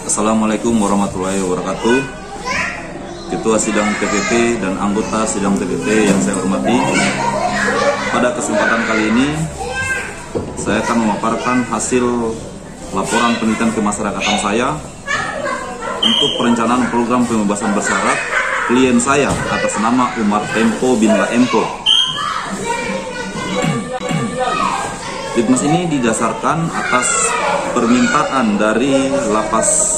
Assalamualaikum warahmatullahi wabarakatuh. Ketua Sidang TPP dan anggota Sidang TPP yang saya hormati, pada kesempatan kali ini saya akan memaparkan hasil laporan penelitian kemasyarakatan saya untuk perencanaan program pembebasan bersyarat klien saya atas nama Umar Tempo bin La Empo. Litmas ini didasarkan atas permintaan dari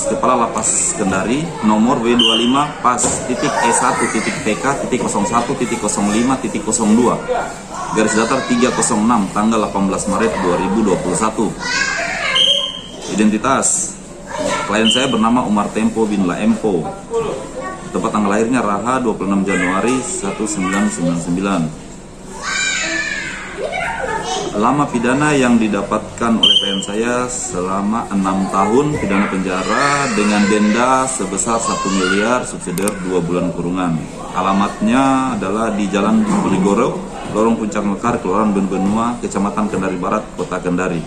Kepala Lapas Kendari nomor W25 pas .E1.PK.01.05.02 garis datar 306 tanggal 18 Maret 2021. Identitas klien saya bernama Umar Tempo bin La Empo. Tempat tanggal lahirnya Raha 26 Januari 1999. Lama pidana yang didapatkan oleh klien saya selama 6 tahun pidana penjara dengan denda sebesar 1 miliar subsidiar 2 bulan kurungan. Alamatnya adalah di Jalan Beligoro, Lorong Puncak Mekar, Kelurahan Benbenua, Kecamatan Kendari Barat, Kota Kendari.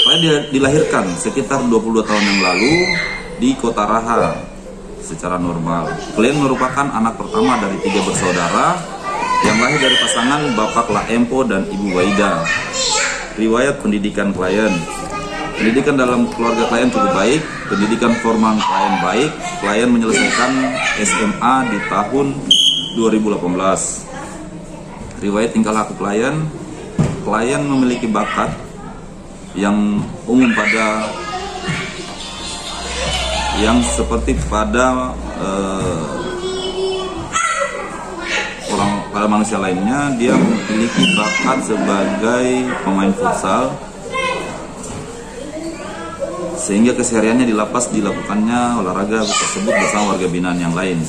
Klien dilahirkan sekitar 22 tahun yang lalu di Kota Raha secara normal. Klien merupakan anak pertama dari 3 bersaudara yang lahir dari pasangan Bapak La Empo dan Ibu Waida. Riwayat pendidikan klien: pendidikan dalam keluarga klien cukup baik, pendidikan formal klien baik. Klien menyelesaikan SMA di tahun 2018. Riwayat tingkah laku klien memiliki bakat yang umum seperti pada pada manusia lainnya. Dia memiliki bakat sebagai pemain futsal, sehingga kesehariannya di lapas dilakukannya olahraga tersebut bersama warga binaan yang lain.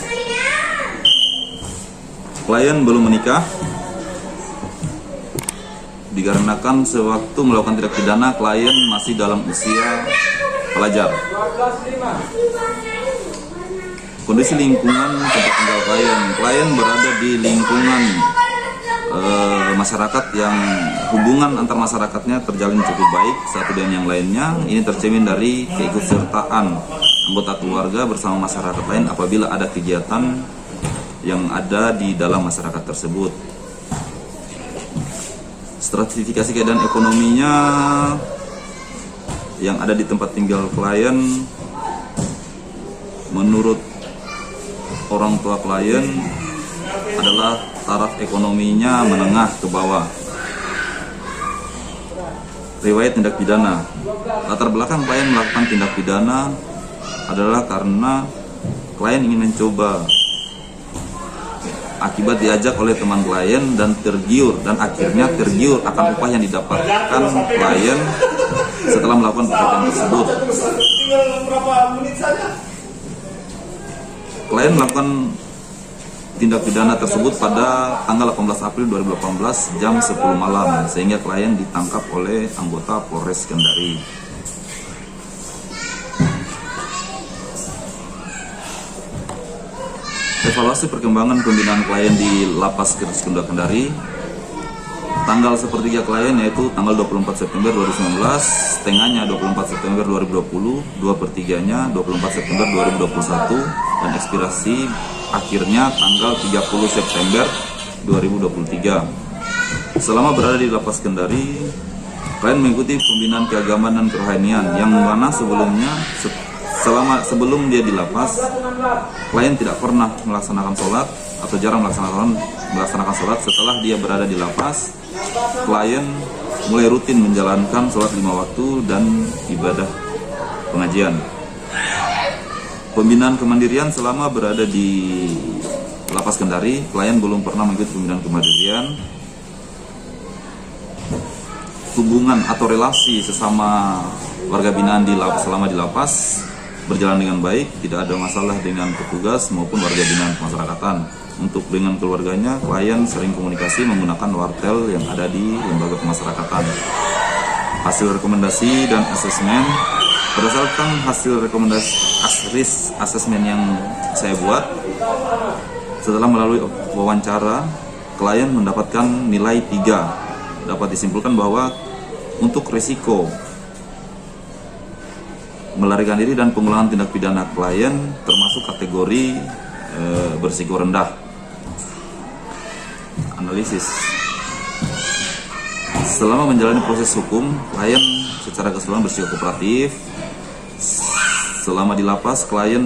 Klien belum menikah dikarenakan sewaktu melakukan tindak pidana klien masih dalam usia pelajar. Kondisi lingkungan tempat tinggal klien berada di lingkungan masyarakat yang hubungan antar masyarakatnya terjalin cukup baik satu dengan yang lainnya. Ini tercermin dari keikutsertaan anggota keluarga bersama masyarakat lain apabila ada kegiatan yang ada di dalam masyarakat tersebut. Stratifikasi keadaan ekonominya yang ada di tempat tinggal klien, menurut orang tua klien adalah taraf ekonominya menengah ke bawah. Riwayat tindak pidana: latar belakang klien melakukan tindak pidana adalah karena klien ingin mencoba, akibat diajak oleh teman klien dan akhirnya tergiur akan upah yang didapatkan klien setelah melakukan pekerjaan tersebut. Klien melakukan tindak pidana tersebut pada tanggal 18 April 2018 jam 10 malam, sehingga klien ditangkap oleh anggota Polres Kendari. Evaluasi perkembangan pembinaan klien di Lapas Kendari Kendari. Tanggal sepertiga klien yaitu tanggal 24 September 2019, setengahnya 24 September 2020, 2/3-nya 24 September 2021, dan ekspirasi akhirnya tanggal 30 September 2023. Selama berada di Lapas Kendari, klien mengikuti pembinaan keagamaan dan kerohanian yang mana sebelum dia di lapas, klien tidak pernah melaksanakan sholat atau jarang melaksanakan sholat. Setelah dia berada di lapas, klien mulai rutin menjalankan sholat 5 waktu dan ibadah pengajian. Pembinaan kemandirian: selama berada di Lapas Kendari, klien belum pernah mengikuti pembinaan kemandirian. Hubungan atau relasi sesama warga binaan selama di lapas berjalan dengan baik, tidak ada masalah dengan petugas maupun warga binaan kemasyarakatan. Untuk dengan keluarganya, klien sering komunikasi menggunakan wartel yang ada di lembaga pemasyarakatan. Hasil rekomendasi dan asesmen: berdasarkan hasil rekomendasi asesmen yang saya buat, setelah melalui wawancara, klien mendapatkan nilai 3. Dapat disimpulkan bahwa untuk risiko melarikan diri dan pengulangan tindak pidana klien termasuk kategori berisiko rendah. Analisis. Selama menjalani proses hukum, klien secara keseluruhan bersifat kooperatif. Selama di lapas, klien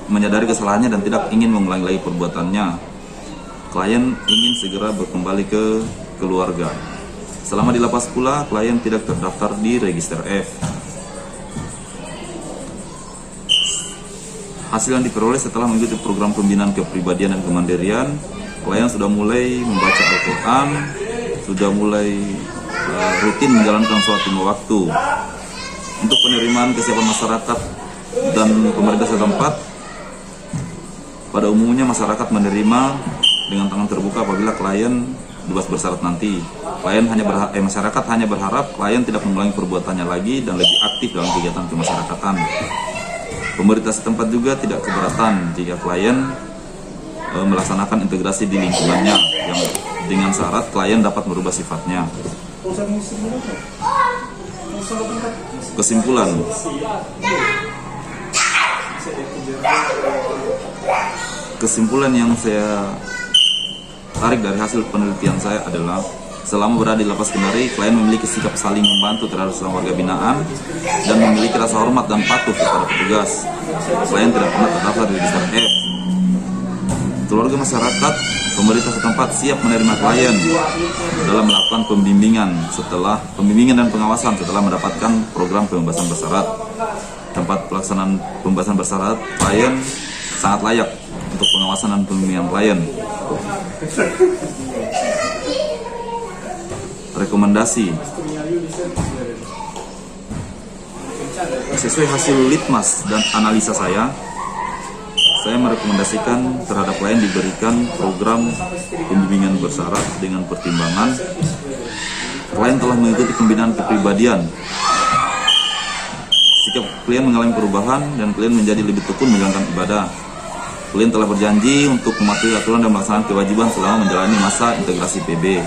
menyadari kesalahannya dan tidak ingin mengulangi lagi perbuatannya. Klien ingin segera kembali ke keluarga. Selama di lapas pula, klien tidak terdaftar di Register F. Hasil yang diperoleh setelah mengikuti program pembinaan kepribadian dan kemandirian, klien sudah mulai membaca Al-Quran, sudah mulai rutin menjalankan sholat 5 waktu. Untuk penerimaan kesiapan masyarakat dan pemerintah setempat, pada umumnya masyarakat menerima dengan tangan terbuka apabila klien bebas bersyarat nanti. Masyarakat hanya berharap klien tidak mengulangi perbuatannya lagi dan lebih aktif dalam kegiatan kemasyarakatan. Pemerintah setempat juga tidak keberatan jika klien melaksanakan integrasi di lingkungannya yang dengan syarat klien dapat merubah sifatnya. Kesimpulan yang saya tarik dari hasil penelitian saya adalah selama berada di lapas Kendari, klien memiliki sikap saling membantu terhadap sesama warga binaan dan memiliki rasa hormat dan patuh kepada petugas. Klien tidak pernah terdaftar di Register F. Keluarga masyarakat, pemerintah setempat siap menerima klien dalam melakukan pembimbingan dan pengawasan setelah mendapatkan program pembebasan bersyarat. Tempat pelaksanaan pembebasan bersyarat klien sangat layak untuk pengawasan dan pembimbingan klien. Rekomendasi. Sesuai hasil litmas dan analisa saya merekomendasikan terhadap klien diberikan program pembimbingan bersyarat dengan pertimbangan klien telah mengikuti pembinaan kepribadian, sikap klien mengalami perubahan, dan klien menjadi lebih tekun menjalankan ibadah. Klien telah berjanji untuk mematuhi aturan dan melaksanakan kewajiban selama menjalani masa integrasi PB.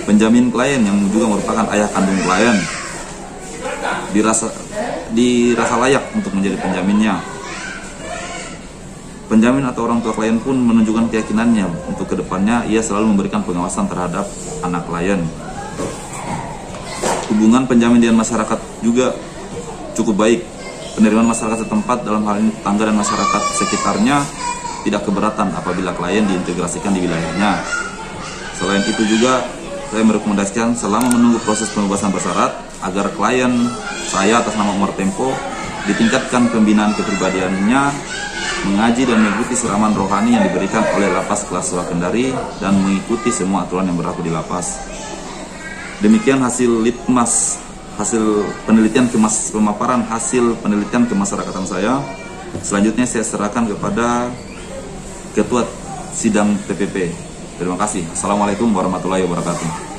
Penjamin klien yang juga merupakan ayah kandung klien dirasa layak untuk menjadi penjaminnya. Penjamin atau orang tua klien pun menunjukkan keyakinannya untuk kedepannya ia selalu memberikan pengawasan terhadap anak klien. Hubungan penjamin dengan masyarakat juga cukup baik. Penerimaan masyarakat setempat, dalam hal ini tetangga dan masyarakat sekitarnya, tidak keberatan apabila klien diintegrasikan di wilayahnya. Selain itu juga saya merekomendasikan selama menunggu proses pembebasan bersyarat agar klien saya atas nama Umar Tempo ditingkatkan pembinaan kepribadiannya, mengaji dan mengikuti siraman rohani yang diberikan oleh Lapas Kelas Sura Kendari dan mengikuti semua aturan yang berlaku di lapas. Demikian hasil litmas, hasil penelitian pemaparan hasil penelitian kemasyarakatan saya. Selanjutnya saya serahkan kepada Ketua Sidang TPP. Terima kasih. Assalamualaikum warahmatullahi wabarakatuh.